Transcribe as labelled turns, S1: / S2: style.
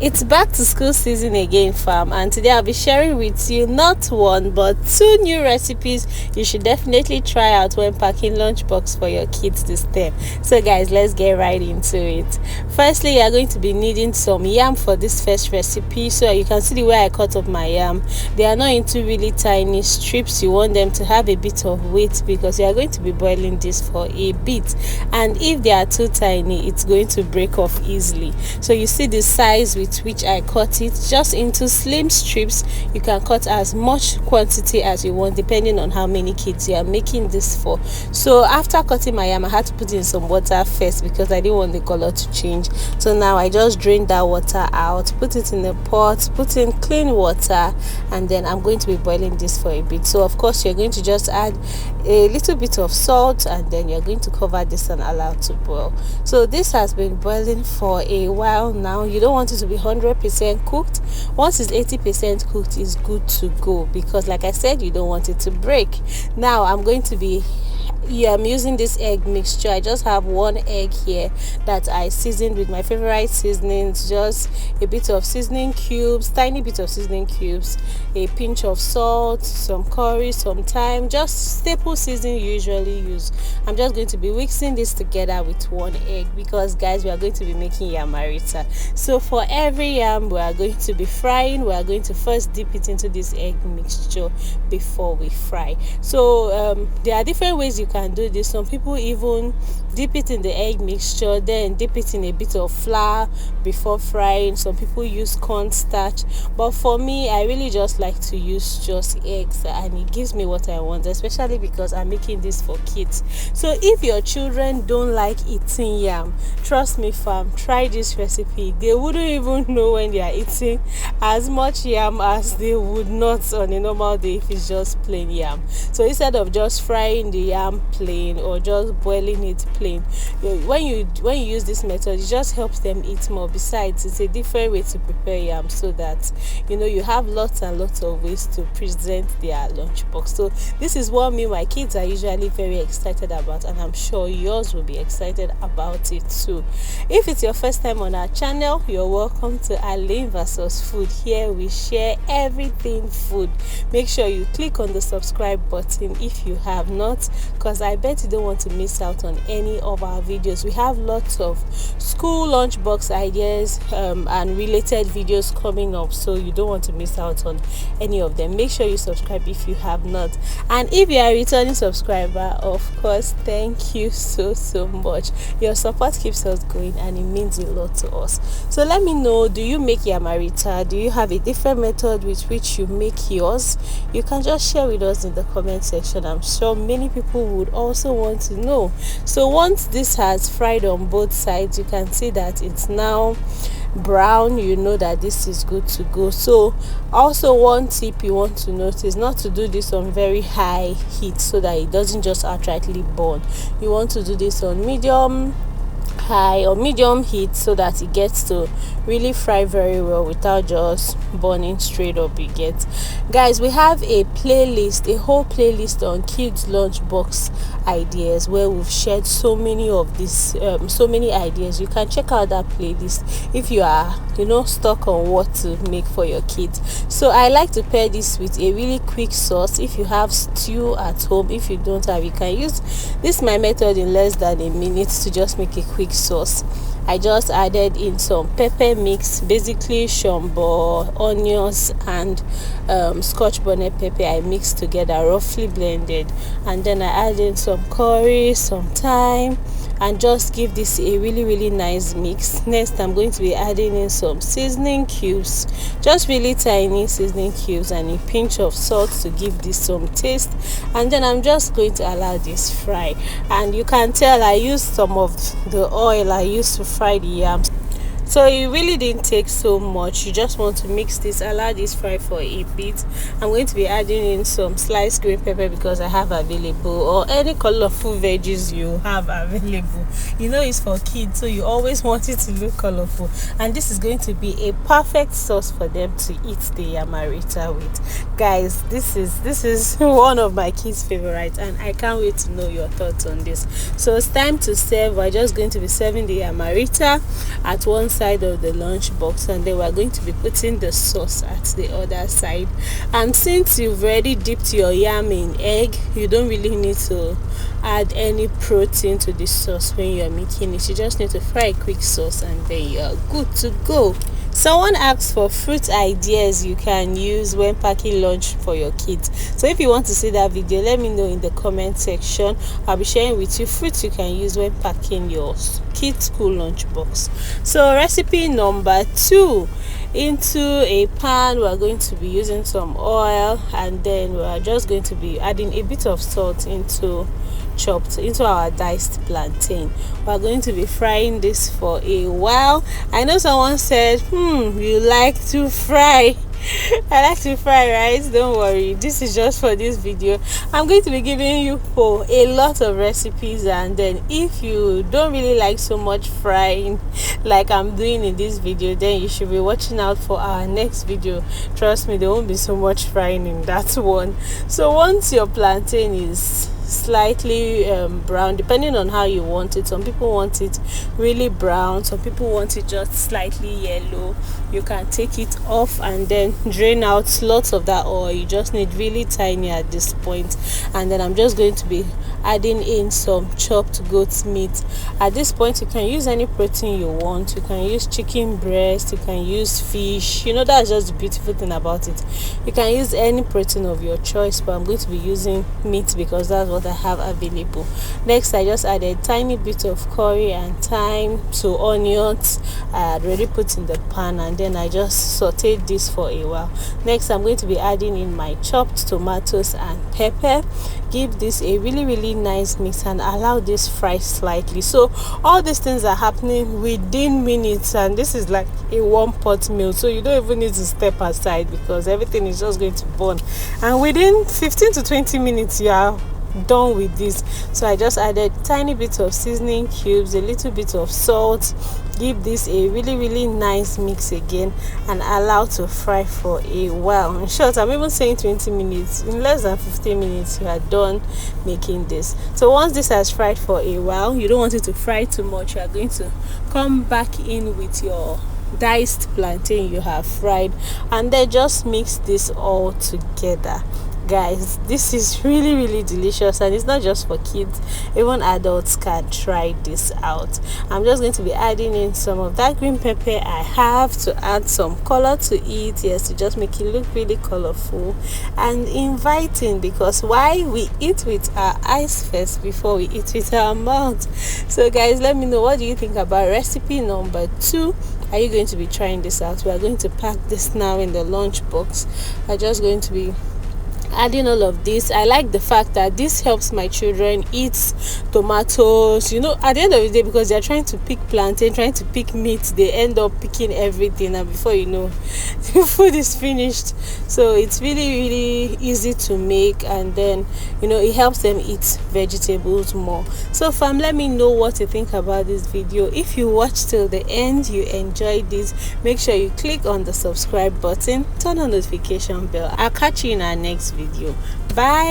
S1: It's back to school season again, fam, and today I'll be sharing with you not one but two new recipes you should definitely try out when packing lunchbox for your kids this term. So guys, let's get right into it. Firstly, you're going to be needing some yam for this first recipe. So you can see the way I cut up my yam. They are not into really tiny strips. You want them to have a bit of weight because you are going to be boiling this for a bit, and if they are too tiny, it's going to break off easily. So you see the size with which I cut it, just into slim strips. You can cut as much quantity as you want depending on how many kids you are making this for. So after cutting my yam, I had to put in some water first because I didn't want the color to change. So now I just drained that water out, put it in a pot, put in clean water, and then I'm going to be boiling this for a bit. So of course you're going to just add a little bit of salt, and then you're going to cover this and allow it to boil. So this has been boiling for a while now. You don't want it to be 100% cooked. Once it's 80% cooked, it's good to go because like I said, you don't want it to break. Now I'm using this egg mixture. I just have one egg here that I seasoned with my favorite seasonings, just a bit of seasoning cubes, tiny bit of seasoning cubes, a pinch of salt, some curry, some thyme, just staple seasoning you usually use. I'm just going to be mixing this together with one egg because guys, we are going to be making yamarita. So for every yam we are going to be frying, we are going to first dip it into this egg mixture before we fry. So there are different ways you can do this. Some people even dip it in the egg mixture, then dip it in a bit of flour before frying. Some people use cornstarch, but for me, I really just like to use just eggs, and it gives me what I want, especially because I'm making this for kids. So if your children don't like eating yam, trust me fam, try this recipe. They wouldn't even know when they are eating as much yam as they would not on a normal day if it's just plain yam. So instead of just frying the yam plain or just boiling it plain, when you use this method, it just helps them eat more. Besides, it's a different way to prepare yam, so that you have lots and lots of ways to present their lunchbox. So this is what me my kids are usually very excited about, and I'm sure yours will be excited about it too. If it's your first time on our channel, you're welcome to Alain versus Food. Here we share everything food. Make sure you click on the subscribe button if you have not, because I bet you don't want to miss out on any of our videos. We have lots of school lunchbox ideas and related videos coming up, so you don't want to miss out on any of them. Make sure you subscribe if you have not, and if you are a returning subscriber, of course, thank you so much. Your support keeps us going and it means a lot to us. So let me know, do you make yamarita? Do you have a different method with which you make yours? You can just share with us in the comment section. I'm sure many people would also want to know. So once this has fried on both sides, you can see that it's now brown. You know that this is good to go. So also one tip you want to note is not to do this on very high heat so that it doesn't just outrightly burn. You want to do this on medium high or medium heat so that it gets to really fry very well without just burning straight up. You get, guys, we have a whole playlist on kids lunchbox ideas where we've shared so many of these so many ideas. You can check out that playlist if you are stuck on what to make for your kids. So I like to pair this with a really quick sauce. If you have stew at home, if you don't have, you can use this my method in less than a minute to just make a quick sauce. I just added in some pepper mix, basically shombo, onions, and scotch bonnet pepper. I mixed together, roughly blended, and then I added some curry, some thyme, and just give this a really nice mix. Next, I'm going to be adding in some seasoning cubes, just really tiny seasoning cubes, and a pinch of salt to give this some taste. And then I'm just going to allow this fry, and you can tell I used some of the oil I used to fry the yams. So it really didn't take so much. You just want to mix this, allow this fry for a bit. I'm going to be adding in some sliced green pepper because I have available, or any colorful veggies you have available. It's for kids, so you always want it to look colorful, and this is going to be a perfect sauce for them to eat the yamarita with. Guys, this is one of my kids' favorites, and I can't wait to know your thoughts on this. So it's time to serve. We're just going to be serving the yamarita at one side side of the lunch box, and then we're going to be putting the sauce at the other side. And since you've already dipped your yam in egg, you don't really need to add any protein to the sauce when you're making it. You just need to fry a quick sauce and then you're good to go. Someone asked for fruit ideas you can use when packing lunch for your kids. So if you want to see that video, let me know in the comment section. I'll be sharing with you fruits you can use when packing your kids school lunch box. So recipe number 2. Into a pan, we're going to be using some oil, and then we're just going to be adding a bit of salt into our diced plantain. We're going to be frying this for a while. I know someone said you like to fry. I like to fry, right? Don't worry, this is just for this video. I'm going to be giving you for a lot of recipes, and then if you don't really like so much frying like I'm doing in this video, then you should be watching out for our next video. Trust me, there won't be so much frying in that one. So once your plantain is slightly brown, depending on how you want it, some people want it really brown, some people want it just slightly yellow, you can take it off and then drain out lots of that oil. You just need really tiny at this point. And then I'm just going to be adding in some chopped goat meat. At this point, you can use any protein you want. You can use chicken breast, you can use fish. You know, that's just the beautiful thing about it. You can use any protein of your choice, but I'm going to be using meat because that's what I have available. Next, I just added a tiny bit of curry and thyme to onions I had already put in the pan, and then I just sauteed this for a while. Next, I'm going to be adding in my chopped tomatoes and pepper. Give this a really nice mix and allow this fry slightly. So all these things are happening within minutes, and this is like a one pot meal, so you don't even need to step aside because everything is just going to burn, and within 15 to 20 minutes you are done with this. So I just added tiny bit of seasoning cubes, a little bit of salt. Give this a really nice mix again and allow to fry for a while. In short, I'm even saying 20 minutes. In less than 15 minutes you are done making this. So once this has fried for a while, you don't want it to fry too much. You are going to come back in with your diced plantain you have fried, and then just mix this all together. Guys, this is really delicious, and it's not just for kids, even adults can try this out. I'm just going to be adding in some of that green pepper I have to add some color to it, yes, to just make it look really colorful and inviting, because why we eat with our eyes first before we eat with our mouth. So guys, let me know, what do you think about recipe number 2? Are you going to be trying this out? We are going to pack this now in the lunch box. I'm just going to be adding all of this. I like the fact that this helps my children eat tomatoes, you know, at the end of the day, because they're trying to pick plantain, trying to pick meat, they end up picking everything, and before you know, the food is finished. So it's really easy to make, and then, you know, it helps them eat vegetables more. So fam, let me know what you think about this video. If you watched till the end, you enjoyed this, make sure you click on the subscribe button, turn on notification bell. I'll catch you in our next video. Bye.